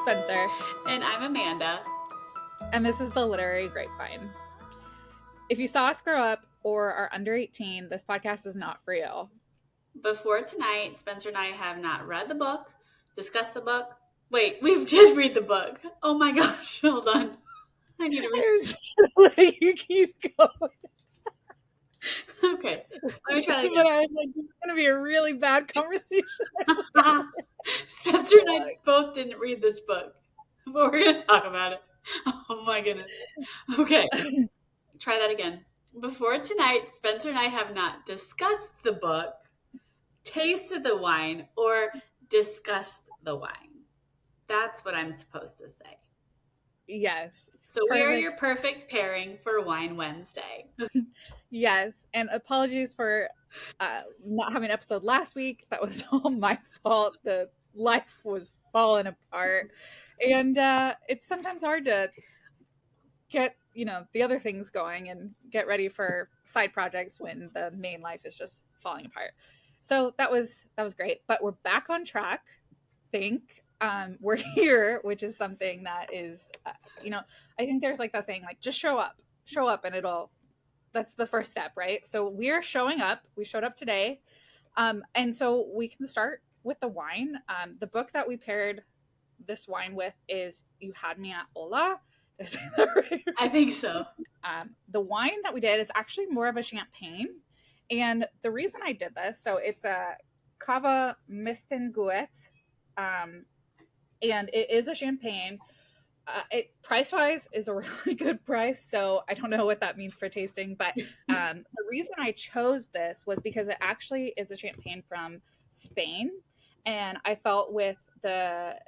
Spencer. And I'm Amanda. And this is the Literary Grapevine. If you saw us grow up or are under 18, this podcast is not for you. Before tonight, Spencer and I have not read the book, discussed the book. Wait, we did read the book. Oh my gosh, hold on. I need to read. I was just gonna let you keep going. Okay, let me try that again. But I was like, this is going to be a really bad conversation. Spencer and I both didn't read this book, but we're going to talk about it. Oh my goodness. Okay, try that again. Before tonight, Spencer and I have not discussed the book, tasted the wine, or discussed the wine. That's what I'm supposed to say. Yes. So we are your perfect pairing for Wine Wednesday. Yes, and apologies for not having an episode last week. That was all my fault. The life was falling apart, and it's sometimes hard to get the other things going and get ready for side projects when the main life is just falling apart. So that was great, but we're back on track. I think we're here, which is something that is I think there's like that saying, like, just show up and that's the first step, right? So we're showing up. We showed up today, and so we can start with the wine. The book that we paired this wine with is You Had Me at Hola. Is that right? I think so. The wine that we did is actually more of a champagne, and the reason I did this, so it's a Cava Mistinguett, and it is a champagne. It price-wise is a really good price, so I don't know what that means for tasting, but the reason I chose this was because it actually is a champagne from Spain, and I felt with the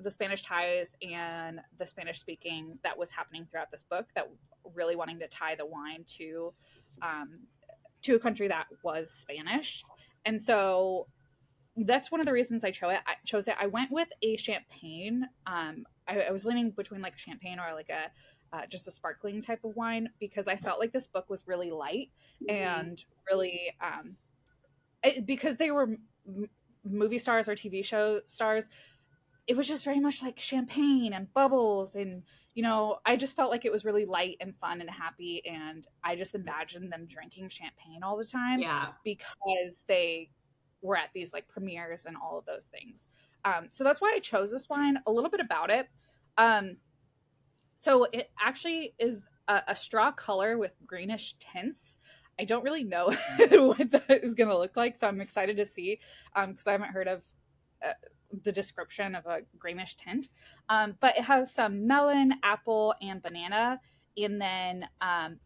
Spanish ties and the Spanish speaking that was happening throughout this book, that really wanting to tie the wine to a country that was Spanish, and so that's one of the reasons I chose it. I went with a champagne. I was leaning between like a champagne or like a just a sparkling type of wine, because I felt like this book was really light and really because they were movie stars or TV show stars. It was just very much like champagne and bubbles, and I just felt like it was really light and fun and happy, and I just imagined them drinking champagne all the time. Yeah, because they were at these like premieres and all of those things. So that's why I chose this wine. A little bit about it. So it actually is a straw color with greenish tints. I don't really know what that is going to look like, so I'm excited to see, because I haven't heard of the description of a greenish tint. But it has some melon, apple, and banana, and then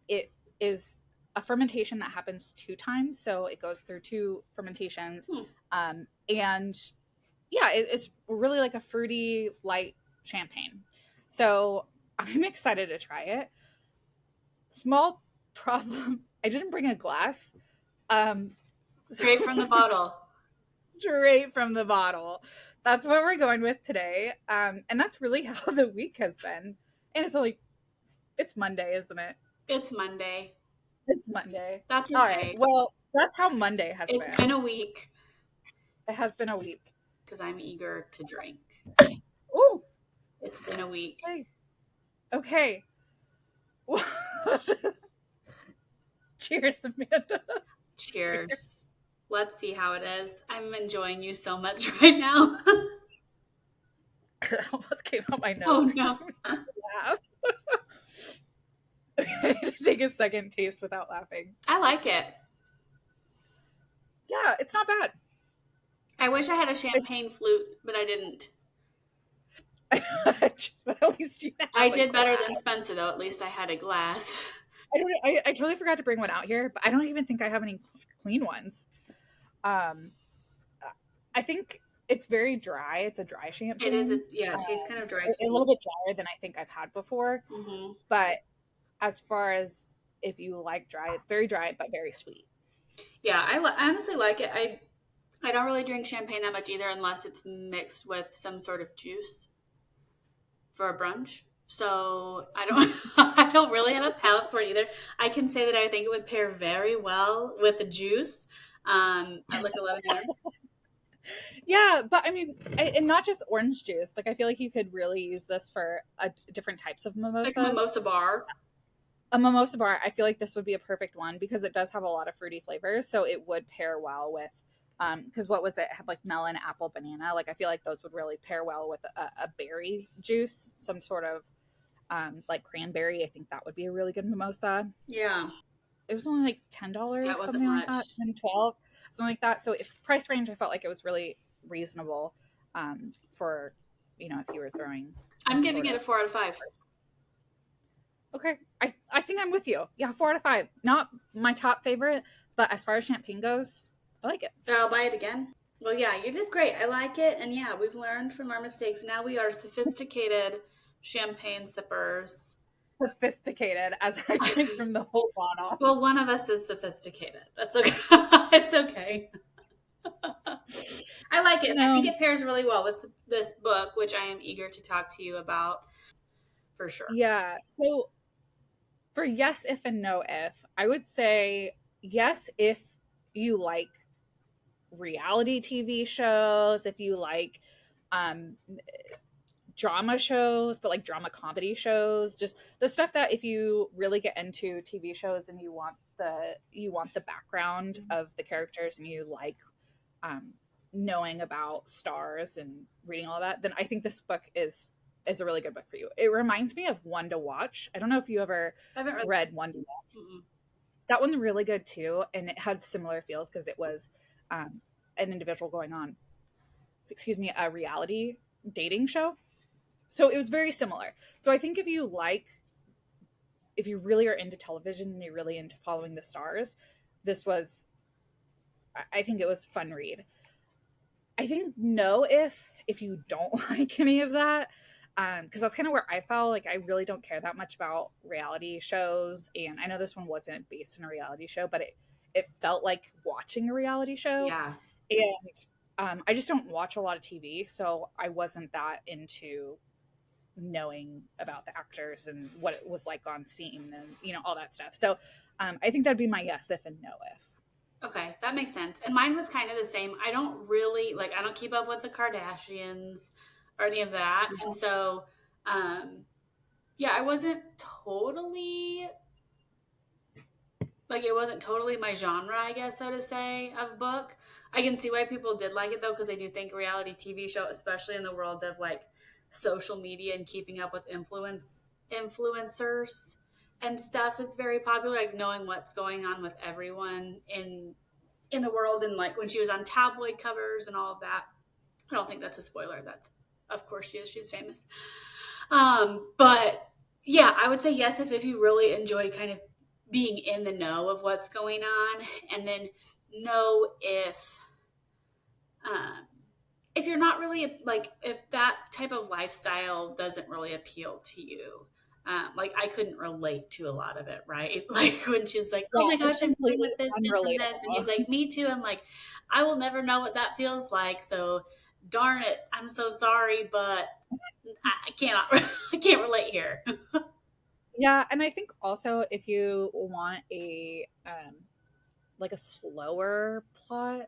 it is a fermentation that happens 2 times, so it goes through 2 fermentations. And yeah, it's really like a fruity light champagne, so I'm excited to try it. Small problem, I didn't bring a glass. Straight from the bottle. Straight from the bottle. That's what we're going with today, and that's really how the week has been. And it's Monday, isn't it? It's Monday. It's Monday. That's okay. All right. Well, that's how Monday has been. It's been a week. It has been a week. Because I'm eager to drink. Ooh. It's been a week. Okay. Cheers, Amanda. Cheers. Let's see how it is. I'm enjoying you so much right now. It almost came out my nose. Oh, no. I need to take a second taste without laughing. I like it. Yeah, it's not bad. I wish I had a champagne flute, but I didn't. At least you have I did better than Spencer, though. At least I had a glass. I totally forgot to bring one out here, but I don't even think I have any clean ones. I think it's very dry. It's a dry champagne. It is. It tastes kind of dry. A little bit drier than I think I've had before. Mm-hmm. But as far as if you like dry, it's very dry but very sweet. Yeah, I honestly like it. I don't really drink champagne that much either, unless it's mixed with some sort of juice for a brunch. So I don't really have a palate for it either. I can say that I think it would pair very well with the juice. I look 11 years. Yeah, but I mean, and not just orange juice. Like I feel like you could really use this for different types of Like a mimosas. mimosa bar. A mimosa bar, I feel like this would be a perfect one because it does have a lot of fruity flavors, so it would pair well with. Because what was it? It had like melon, apple, banana. Like I feel like those would really pair well with a berry juice, some sort of like cranberry. I think that would be a really good mimosa. Yeah, It was only like that $10, wasn't something like much. that, 10, 12, something like that. So if price range, I felt like it was really reasonable for if you were throwing some I'm giving sort it a of. 4 out of 5. Okay, I think I'm with you. Yeah, 4 out of 5. Not my top favorite, but as far as champagne goes, I like it. I'll buy it again. Well, yeah, you did great. I like it. And yeah, we've learned from our mistakes. Now we are sophisticated champagne sippers. Sophisticated as I drink from the whole bottle. Well, one of us is sophisticated. That's okay. It's okay. I like it. You I think know, it pairs really well with this book, which I am eager to talk to you about for sure. yeah. So for yes, if, and no, if, I would say yes if you like reality TV shows, if you like um drama shows, but like drama comedy shows, just the stuff that if you really get into TV shows and you want the background of the characters and you like um knowing about stars and reading all that, then I think this book is a really good book for you. It reminds me of One to Watch. I don't know if you ever I haven't read. read One to Watch. Mm-mm. That one's really good too, and it had similar feels because it was an individual going on, excuse me, a reality dating show. So it was very similar. So I think if you really are into television and you're really into following the stars, this was, I think it was a fun read. I think no if you don't like any of that, because that's kind of where I felt like I really don't care that much about reality shows, and I know this one wasn't based in a reality show, but it felt like watching a reality show, Yeah. and I just don't watch a lot of TV, so I wasn't that into knowing about the actors and what it was like on scene and all that stuff. So I think that'd be my yes if and no if. Okay, that makes sense. And mine was kind of the same. I don't really like I don't keep up with the Kardashians or any of that. And so yeah, I wasn't totally like it wasn't totally my genre, I guess so to say, of book. I can see why people did like it though because I do think a reality TV show, especially in the world of like social media and keeping up with influencers and stuff is very popular, like knowing what's going on with everyone in the world and like when she was on tabloid covers and all of that. I don't think that's a spoiler. That's of course she is. She's famous. But yeah, I would say yes if you really enjoy kind of being in the know of what's going on, and then no um, if you're not really like if that type of lifestyle doesn't really appeal to you. Like I couldn't relate to a lot of it, right? Like when she's like, "Oh Yeah, my it's gosh, I'm dealing completely with this, and this," and he's unrelatable. like, "Me too." I'm like, "I will never know what that feels like." So, darn it, I'm so sorry, but I cannot, I can't relate here. Yeah, and I think also if you want a like a slower plot,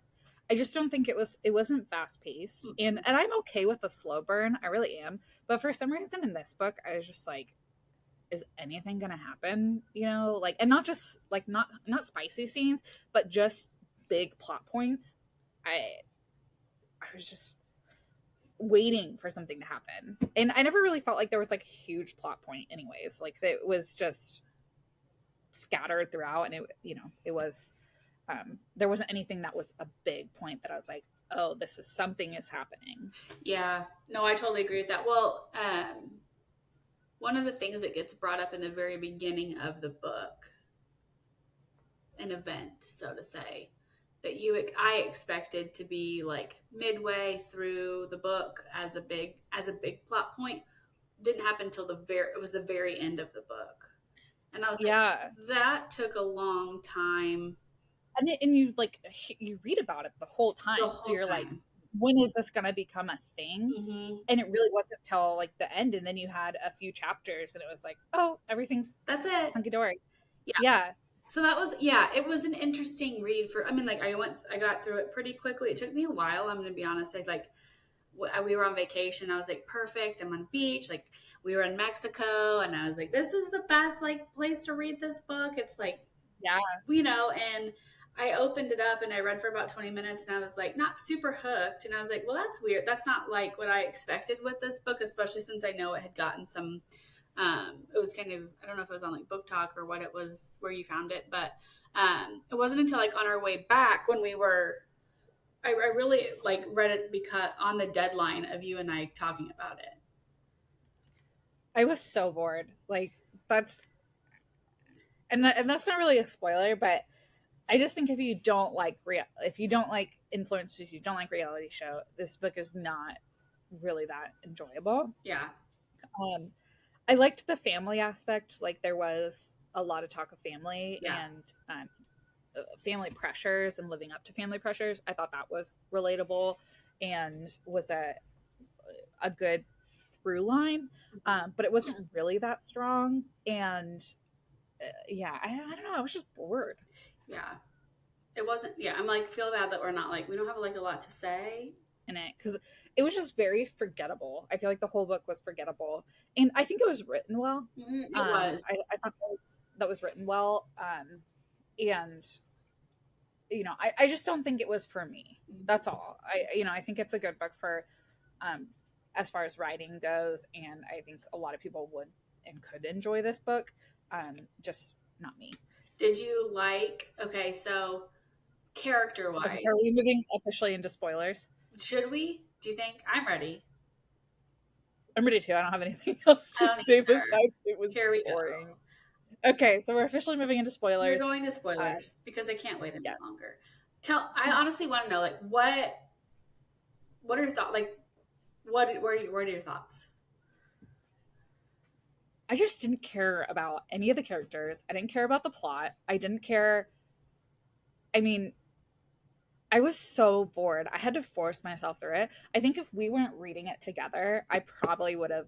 I just don't think it wasn't fast paced. And I'm okay with the slow burn. I really am. But for some reason in this book, I was just like, is anything gonna happen? Like, and not just like not spicy scenes, but just big plot points. I was just waiting for something to happen. And I never really felt like there was like a huge plot point anyways. Like it was just scattered throughout and it was there wasn't anything that was a big point that I was like, oh, this is something is happening. Yeah, no, I totally agree with that. Well, one of the things that gets brought up in the very beginning of the book, an event, so to say, that I expected to be like midway through the book as a big plot point, didn't happen until it was the very end of the book, and I was Yeah. like, that took a long time. And you like you read about it the whole The time, so whole you're like, time. when is this going to become a thing? Mm-hmm. And it really wasn't till like the end, and then you had a few chapters and it was like, oh, everything's That's it. hunky-dory. Yeah. Yeah. So that was, yeah, it was an interesting read for, I mean, like I got through it pretty quickly. It took me a while. I'm going to be honest. We were on vacation. I was like, perfect. I'm on beach. Like we were in Mexico and I was like, this is the best like place to read this book. It's like, Yeah. and I opened it up and I read for about 20 minutes and I was like, not super hooked. And I was like, well, that's weird. That's not like what I expected with this book, especially since I know it had gotten some, it was kind of, I don't know if it was on like Book Talk or what it was, where you found it, but it wasn't until like on our way back when I really like read it because on the deadline of you and I talking about it. I was so bored. Like that's and that's not really a spoiler, but I just think if you don't like influencers, you don't like reality show, this book is not really that enjoyable. Yeah. Um, I liked the family aspect. Like there was a lot of talk of family Yeah. and family pressures and living up to family pressures. I thought that was relatable and was a good through line, but it wasn't really that strong. And yeah, I don't know. I was just bored Yeah. It wasn't, yeah. I'm like, feel bad that we're not like, we don't have like a lot to say. in it because it was just very forgettable. I feel like the whole book was forgettable, and I think it was written well. It was. I thought that was written well, and I just don't think it was for me. That's all. I think it's a good book for, um, as far as writing goes, and I think a lot of people would and could enjoy this book. Just not me. Did you like, okay, so character Okay, wise, so are we moving officially into spoilers? should we? Do you think? I'm ready. I'm ready to. I don't have anything else I to don't say either. besides it was Here we boring. go. Okay, so we're officially moving into We're spoilers. going to spoilers because I can't wait a Yeah. bit longer. I honestly want to know, like, what are your thoughts? Like, what are your thoughts? I just didn't care about any of the characters. I didn't care about the plot. I didn't care. I mean, I was so bored. I had to force myself through it. I think if we weren't reading it together, I probably would have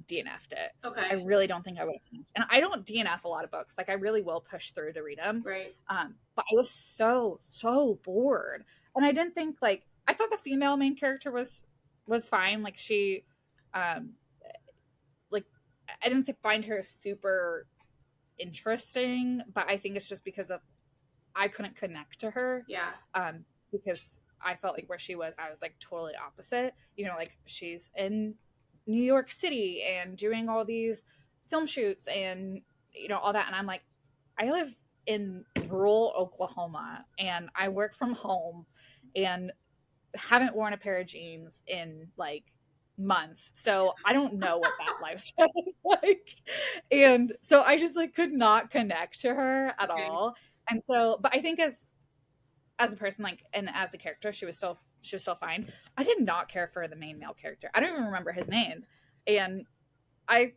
DNF'd it. Okay. I really don't think I would have. And I don't DNF a lot of books. Like I really will push through to read them. Right. But I was so bored, and I didn't think like I thought the female main character was fine. Like she, um, like I didn't find her super interesting, but I think it's just because of I couldn't connect to her. Yeah. Because I felt like where she was, I was like totally opposite. Like she's in New York City and doing all these film shoots and all that, and I'm like, I live in rural Oklahoma and I work from home and haven't worn a pair of jeans in like months. So I don't know what that lifestyle is like. And so I just like could not connect to her at Okay. all. And so, but I think as a person, like, and as a character, she was still fine. I did not care for the main male character. I don't even remember his name. And I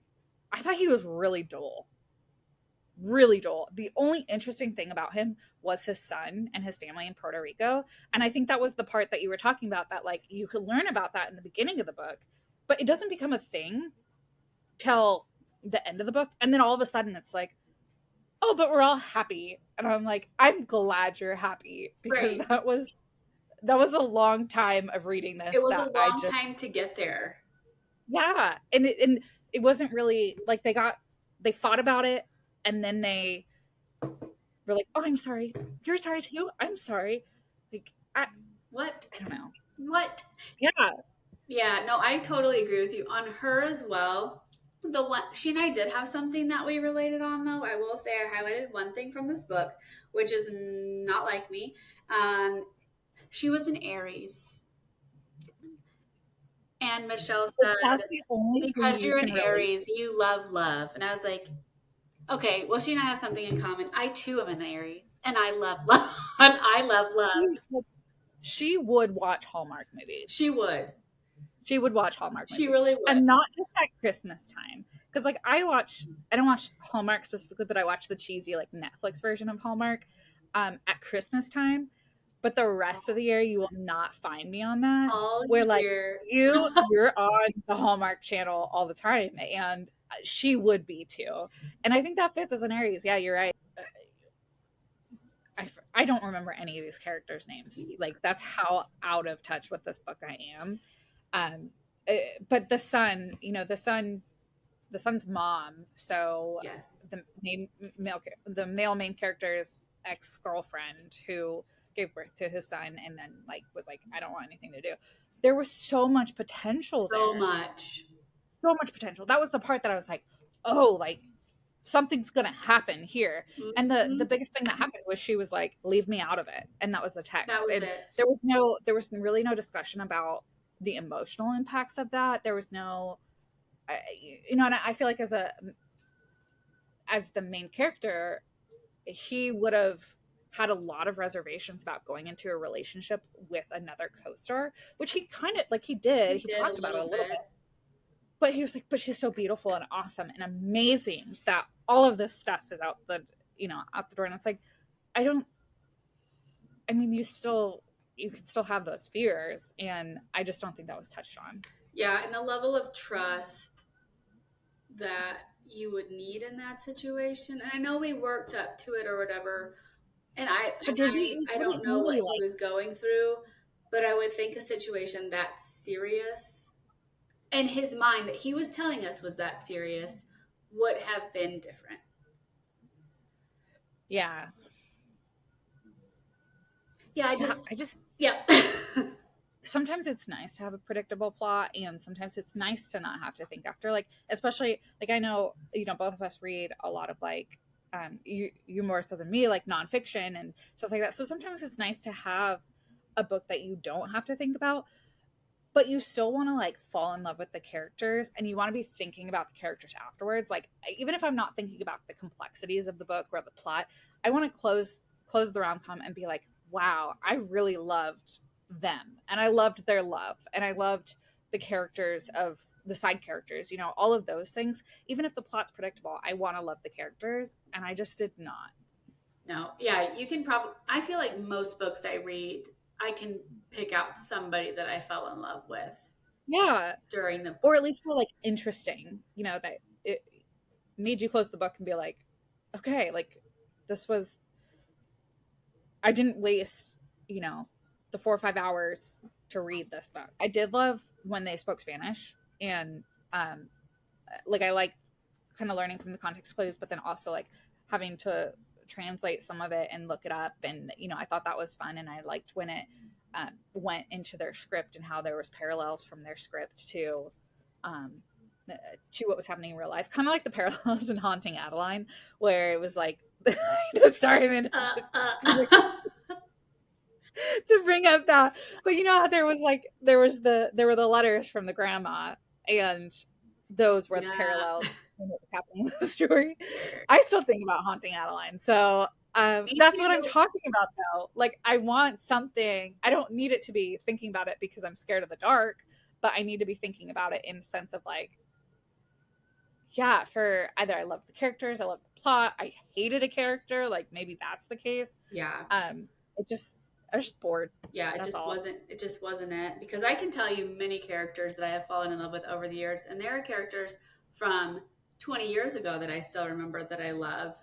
thought he was really dull. Really dull. The only interesting thing about him was his son and his family in Puerto Rico. And I think that was the part that you were talking about, that like you could learn about that in the beginning of the book, but it doesn't become a thing till the end of the book. And then all of a sudden it's like, oh, but we're all happy. And I'm like, I'm glad you're happy, because Right. that was a long time of reading this. It was That a I long just, time to get there. yeah. And it wasn't really like they fought about it, and then they were like, oh, I'm sorry. You're sorry too? I'm sorry. Like, What? I don't know. What? Yeah. Yeah, no, I totally agree with you on her as well. The one she and I did have something that we related on, though. I will say I highlighted one thing from this book, which is not like me. She was an Aries, and Michelle But said, that's the only thing "Because you you're an can relate. Aries, you love love." And I was like, "Okay, well, she and I have something in common. I too am an Aries, and I love love, and I love love." She would watch Hallmark movies. She would. She would watch Hallmark movies. She really would. And not just at Christmas time. Because like I don't watch Hallmark specifically, but I watch the cheesy like Netflix version of Hallmark at Christmas time. But the rest of the year you will not find me on that. All Where like year. you're on the Hallmark channel all the time. And she would be too. And I think that fits as an Aries. Yeah, you're right. I don't remember any of these characters' Me names. neither. Like that's how out of touch with this book I am. Um, but the son, the son's mom. So Yes. the the male main character's ex girlfriend who gave birth to his son, and then like was like, I don't want anything to do. There was so much potential So there, much. so much potential. That was the part that I was like, oh, like something's gonna happen here. And the Mhm. biggest thing that happened was she was like, leave me out of it, and that was the That text. was And it. there was really no discussion about the emotional impacts of that. There was no, I, and I feel like as the main character, he would have had a lot of reservations about going into a relationship with another co-star, which he kind of like he did. He He did a talked about it little a little bit, bit. but he was like, but she's so beautiful and awesome and amazing that all of this stuff is out the out the door. And it's like, I don't, I mean, you can still have those fears, and I just don't think that was touched on. Yeah, and the level of trust that you would need in that situation. And I know we worked up to it or whatever. And I But and did he? It was I really don't know what early, he like, was going through, but I would think a situation that serious in his mind that he was telling us was that serious would have been different. yeah, Yeah, yeah. I just yeah. sometimes it's nice to have a predictable plot, and sometimes it's nice to not have to think after, like, especially like I know both of us read a lot of like you more so than me, like nonfiction and stuff like that, so sometimes it's nice to have a book that you don't have to think about, but you still want to like fall in love with the characters, and you want to be thinking about the characters afterwards. Like even if I'm not thinking about the complexities of the book or the plot, I want to close the rom-com and be like, wow, I really loved them, and I loved their love, and I loved the characters of the side characters, all of those things. Even if the plot's predictable, I want to love the characters, and I just did not. No, yeah, you can probably. I feel like most books I read, I can pick out somebody that I fell in love with Yeah, during the. or at least were like interesting, that it made you close the book and be like, okay, like this was, I didn't waste, the 4 or 5 hours to read this book. I did love when they spoke Spanish, and um like I like kind of learning from the context clues, but then also like having to translate some of it and look it up, and I thought that was fun, and I liked when it went into their script and how there was parallels from their script um, to what was happening in real life, kind of like the parallels in Haunting Adeline, where it was like, sorry, man, Uh, to bring up that, but how there was like there were the letters from the grandma, and those were the yeah, parallels from what was happening in the story. sure. I still think about Haunting Adeline, so Me that's what I'm too. talking about though. Like I want something. I don't need it to be thinking about it because I'm scared of the dark, but I need to be thinking about it in the sense of like, yeah, for either I love the characters, I love the plot, I hated a character, like maybe that's the case. Yeah. It just I was just bored. Yeah, it That's just all. wasn't it because I can tell you many characters that I have fallen in love with over the years, and there are characters from 20 years ago that I still remember that I love.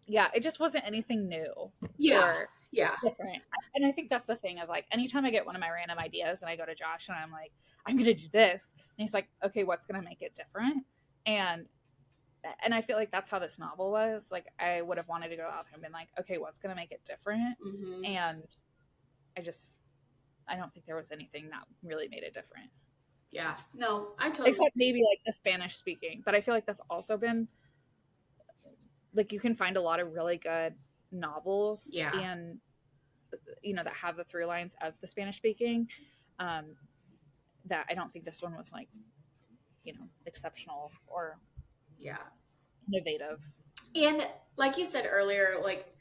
Yeah, it just wasn't anything new Yeah. or Yeah. different. And I think that's the thing of like anytime I get one of my random ideas and I go to Josh and I'm like, I'm gonna do this, and he's like, okay, what's gonna make it different? And I feel like that's how this novel was. Like I would have wanted to go out there and been like, okay, what's gonna make it different? Hmm. And I just I don't think there was anything that really made it different. Yeah. No, I totally. Except maybe like the Spanish speaking. But I feel like that's also been like you can find a lot of really good novels Yeah. and that have the through lines of the Spanish speaking. Um, that I don't think this one was like exceptional or Yeah. innovative. And like you said earlier, like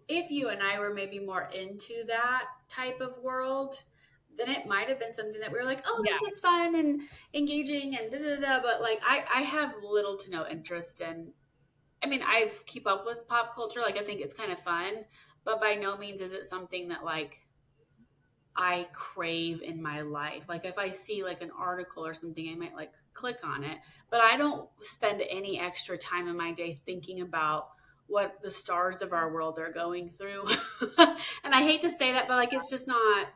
if you and I were maybe more into that type of world, then it might have been something that we were like, oh, Yeah, this is fun and engaging and da da da. But like, I have little to no interest in. I mean, I keep up with pop culture. Like, I think it's kind of fun, but by no means is it something that like I crave in my life. Like, if I see like an article or something, I might like click on it, but I don't spend any extra time in my day thinking about what the stars of our world are going through. And I hate to say that, but like it's just not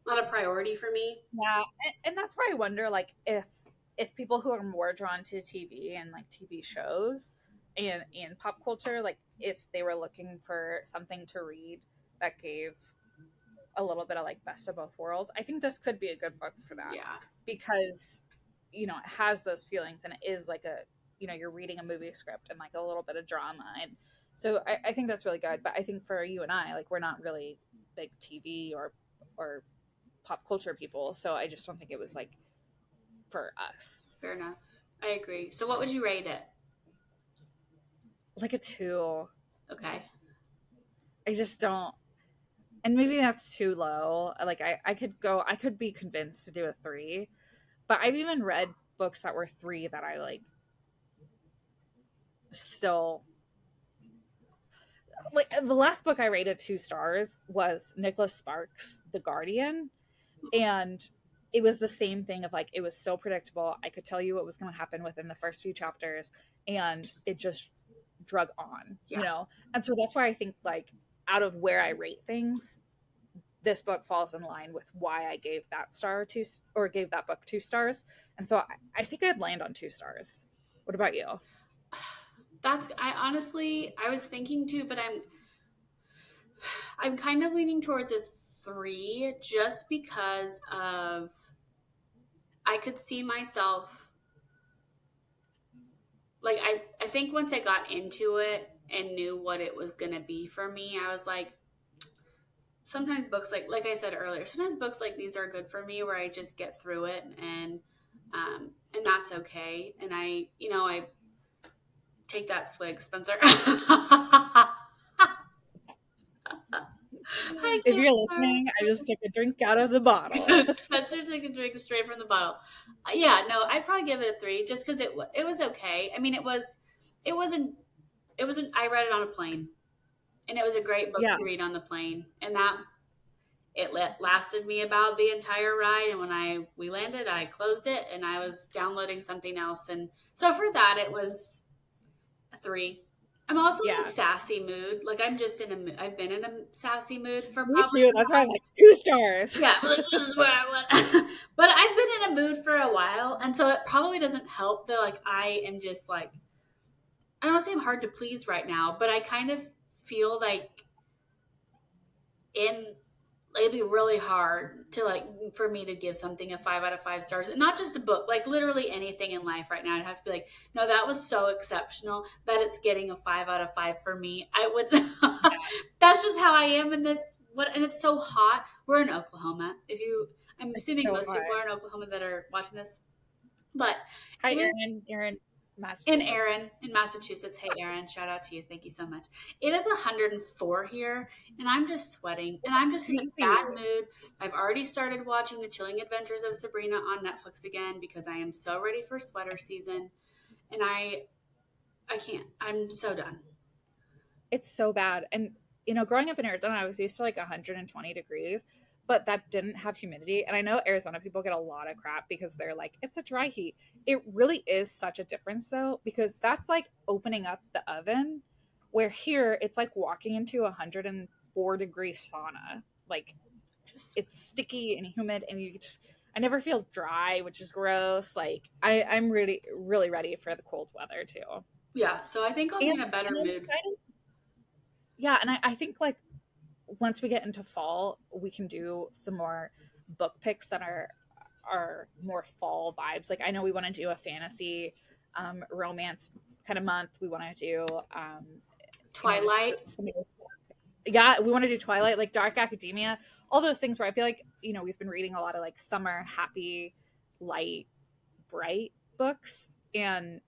a priority for me. Yeah, and that's where I wonder, like, if people who are more drawn to TV and like TV shows and pop culture, like, if they were looking for something to read that gave a little bit of like best of both worlds, I think this could be a good book for that Yeah, because it has those feelings and it is like a you're reading a movie script and like a little bit of drama, and so I think that's really good. But I think for you and I, like, we're not really big TV or pop culture people, so I just don't think it was like for us. fair enough. I agree. So what would you rate it? Like a 2. Okay. I just don't, and maybe that's too low. Like I could be convinced to do a 3, but I've even read books that were 3 that I like still like. The last book I rated 2 stars was Nicholas Sparks' The Guardian, and it was the same thing of like, it was so predictable. I could tell you what was going to happen within the first few chapters, and it just drug on, Yeah. And so that's why I think, like, out of where I rate things, this book falls in line with why I gave that star 2, or gave that book 2 stars. And so I think I'd land on 2 stars. What about you? I honestly, I was thinking too, but I'm kind of leaning towards a 3 just because of I could see myself like I think once I got into it and knew what it was gonna be for me, I was like, sometimes books like I said earlier, sometimes books like these are good for me where I just get through it and that's okay. And I take that swig, Spencer. I If you're can't. listening, I just took a drink out of the bottle. Spencer took a drink straight from the bottle. Yeah, no, I'd probably give it a 3 just because it was okay. I mean, it wasn't I read it on a plane, and it was a great book Yeah. to read on the plane, and that lasted me about the entire ride. And when we landed, I closed it and I was downloading something else, and so for that, it was a 3. I'm also in a Yeah. sassy mood. Like I'm just in a mood. I've been in a sassy mood for Me probably too. That's why I'm like 2 stars. yeah, like this is where I want. But I've been in a mood for a while, and so it probably doesn't help that like I am just like I don't want to say I'm hard to please right now, but I kind of feel like in it'd be really hard to like for me to give something a 5 out of 5 stars, and not just a book, like literally anything in life right now. I'd have to be like, no, that was so exceptional that it's getting a 5 out of 5 for me. I would. That's just how I am in this. What and it's so hot. We're in Oklahoma. I'm It's assuming so most hot. people are in Oklahoma that are watching this, but Hi, it is Erin. Erin, in Massachusetts. Erin, in Massachusetts. Hey, Erin, shout out to you. Thank you so much. It is 104 here, and I'm just sweating, and I'm just in a Crazy. bad mood. I've already started watching The Chilling Adventures of Sabrina on Netflix again because I am so ready for sweater season, and I can't. I'm so done. It's so bad. And growing up in Arizona, I was used to like 120 degrees, but that didn't have humidity. And I know Arizona people get a lot of crap because they're like, it's a dry heat. It really is such a difference though, because that's like opening up the oven, where here it's like walking into a 104-degree sauna. Like, Just it's sticky and humid, and I never feel dry, which is gross. Like, I'm really, really ready for the cold weather too. yeah. So I think I'll be in a better And I'm mood. excited. Yeah, and I think like once we get into fall, we can do some more book picks that are more fall vibes. Like, I know we want to do a fantasy romance kind of month. We want to do just Twilight. some of those. Yeah, we want to do Twilight, like Dark Academia, all those things where I feel like we've been reading a lot of like summer happy, light, bright books, and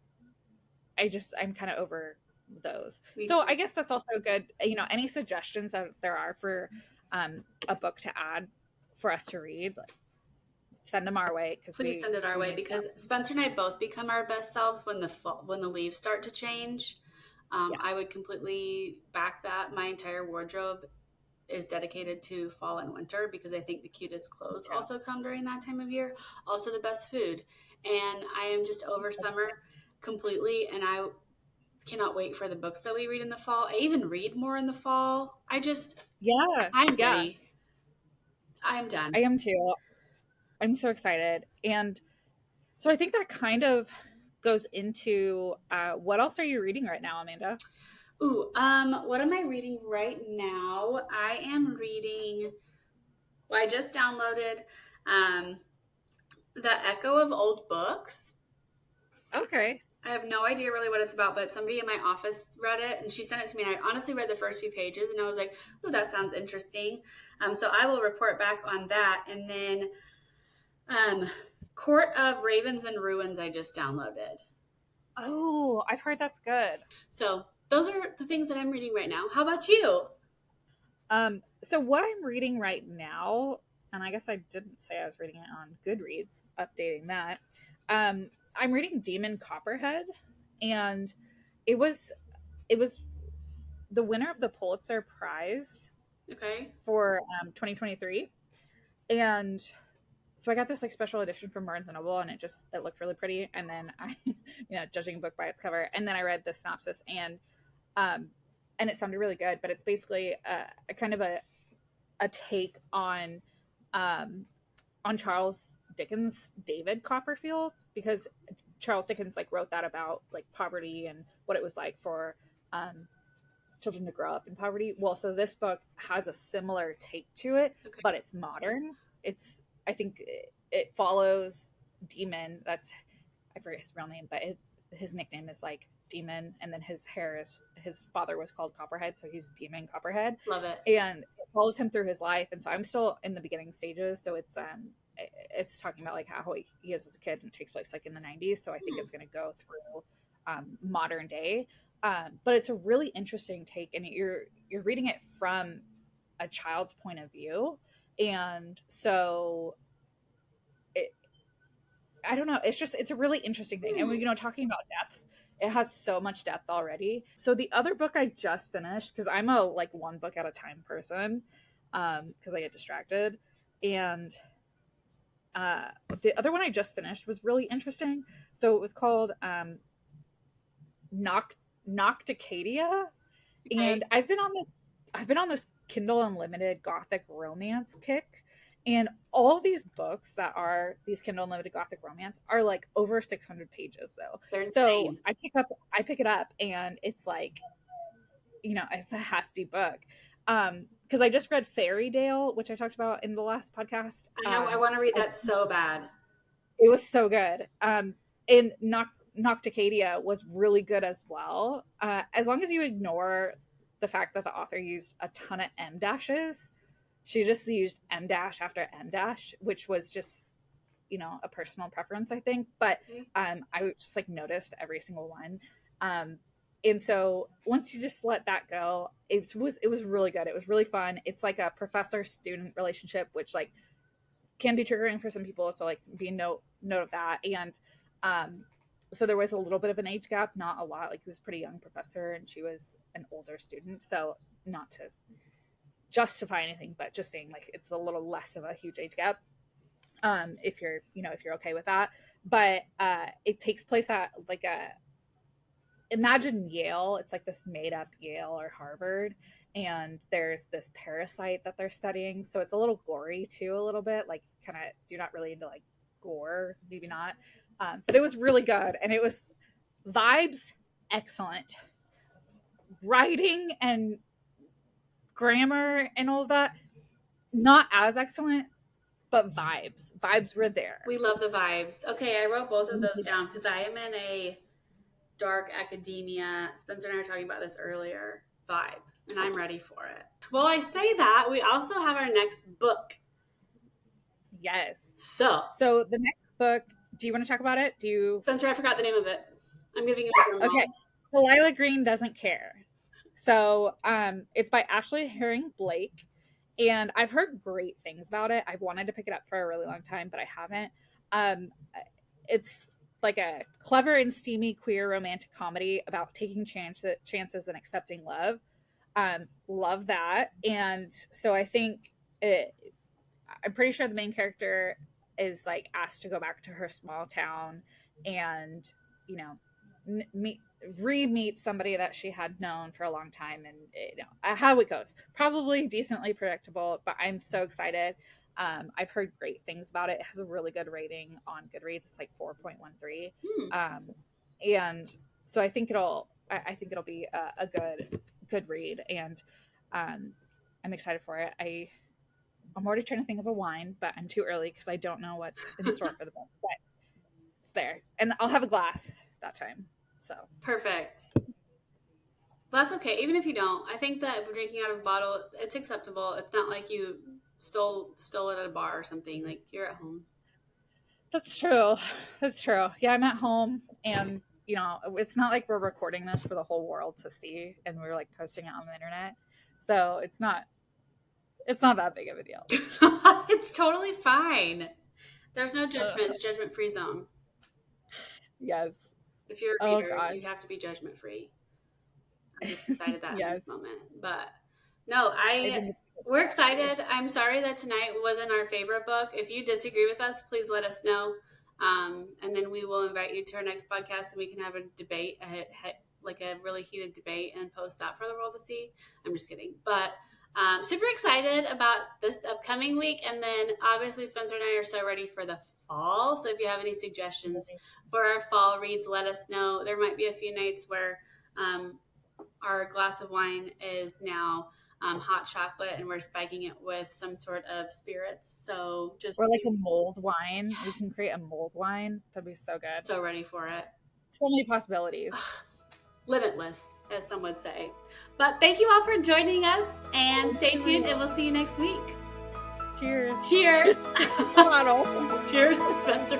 I'm kind of over those. Me So too. I guess that's also good. Any suggestions that there are for a book to add for us to read, like, send them our way because Please send it our we way need because them. Spencer and I both become our best selves when when the leaves start to change. I Yes. would completely back that. My entire wardrobe is dedicated to fall and winter because I think the cutest Me clothes too. also come during that time of year. Also, the best food. And I am just over summer completely. And I cannot wait for the books that we read in the fall. I even read more in the fall. Yeah, I'm yeah, ready. I'm I done. am too. I'm so excited. And so I think that kind of goes into what else are you reading right now, Amanda? Ooh, what am I reading right now? I am reading, well, I just downloaded um, The Echo of Old Books. Okay. I have no idea really what it's about, but somebody in my office read it and she sent it to me. And I honestly read the first few pages and I was like, "Ooh, that sounds interesting." So I will report back on that. And then um, Court of Ravens and Ruins, I just downloaded. Oh, I've heard that's good. So those are the things that I'm reading right now. How about you? So what I'm reading right now, and I guess I didn't say I was reading it on Goodreads, updating that. I'm reading Demon Copperhead, and it was it was the winner of the Pulitzer Prize Okay. for 2023, and so I got this like special edition from Barnes and Noble, and it looked really pretty. And then I, judging a book by its cover, and then I read the synopsis, um, and it sounded really good. But it's basically a kind of a take um, on Charles Dickens' David Copperfield, because Charles Dickens like wrote that about like poverty and what it was like for um, children to grow up in poverty. Well, so this book has a similar take to it, Okay. but it's modern. I think it follows Demon. I forget his real name, but his nickname is like Demon, and then his father was called Copperhead, so he's Demon Copperhead, Love it. and it follows him through his life. And so I'm still in the beginning stages, so it's talking about like how he is as a kid, and it takes place like in the 90s. So I think it's going to go through modern day, but it's a really interesting take, and you're reading it from a child's point of view, and so it, I don't know. It's a really interesting thing, and talking about depth, it has so much depth already. So the other book I just finished, because I'm a like one book at a time person, because I get distracted, and uh, the other one I just finished was really interesting. So it was called Noct Nocticadia, Okay. and I've been on this Kindle Unlimited gothic romance kick, and all of these books that are these Kindle Unlimited gothic romance are like over 600 pages though. They're So insane. I pick it up, and it's like, it's a hefty book. Because I just read Fairy Tale, which I talked about in the last podcast. I want to read I that so bad. It was so good. And Nocticadia was really good as well. As long as you ignore the fact that the author used a ton of M dashes, she just used M dash after M dash, which was just, a personal preference, I think. But Okay. I just like noticed every single one. Um, and so once you just let that go, it was really good. It was really fun. It's like a professor student relationship, which like can be triggering for some people, so like be note of that. And um so there was a little bit of an age gap, not a lot. Like he was a pretty young professor and she was an older student, so not to justify anything, but just saying like it's a little less of a huge age gap, if you're okay with that. But it takes place at like a imagine Yale. It's like this made up Yale or Harvard, and there's this parasite that they're studying. So it's a little gory too, a little bit. Like, kind of, you're not really into like gore, maybe not. But it was really good, and it was vibes excellent. Writing and grammar and all of that, not as excellent, but vibes were there. We love the vibes. Okay, I wrote both of those down because I am in a dark academia. Spencer and I were talking about this earlier. Vibe, and I'm ready for it. Well, I say that we also have our next book. Yes. So, So the next book, do you want to talk about it? Do you? Spencer, I forgot the name of it. I'm giving you a drum roll. Okay. Delilah Green Doesn't Care. So it's by Ashley Herring Blake. And I've heard great things about it. I've wanted to pick it up for a really long time, but I haven't. Um, it's like a clever and steamy queer romantic comedy about taking chances and accepting love. Love that. And so I think I'm pretty sure the main character is like asked to go back to her small town and, you know, re-meet somebody that she had known for a long time, and how it goes. Probably decently predictable, but I'm so excited. I've heard great things about it. It has a really good rating on Goodreads. It's like 4.13, Hmm. and so I think it'll be a good read, and I'm excited for it. I'm already trying to think of a wine, but I'm too early because I don't know what's in store for the book. But it's there, and I'll have a glass that time. So Perfect. That's okay. Even if you don't, I think that drinking out of a bottle, it's acceptable. It's not like you stole it at a bar or something. Like you're at home. that's true. That's true. Yeah, I'm at home, and it's not like we're recording this for the whole world to see, and we're like posting it on the internet. So it's not that big of a deal. It's totally fine. There's no judgment. It's judgment-free zone. Yes. If you're a Oh reader, gosh. you have to be judgment-free. I'm just excited that in Yes. this moment. But no, I think we're excited. I'm sorry that tonight wasn't our favorite book. If you disagree with us, please let us know. And then we will invite you to our next podcast and we can have a debate, like a really heated debate, and post that for the world to see. I'm just kidding. But super excited about this upcoming week. And then obviously Spencer and I are so ready for the fall. So if you have any suggestions for our fall reads, let us know. There might be a few nights where our glass of wine is now hot chocolate and we're spiking it with some sort of spirits. So just or like a mold wine. We can create a mold wine. That'd be so good. so ready for it. So many possibilities. Limitless, as some would say. But thank you all for joining us, and stay tuned, and we'll see you next week. Cheers. Cheers. Bottle. Cheers to Spencer.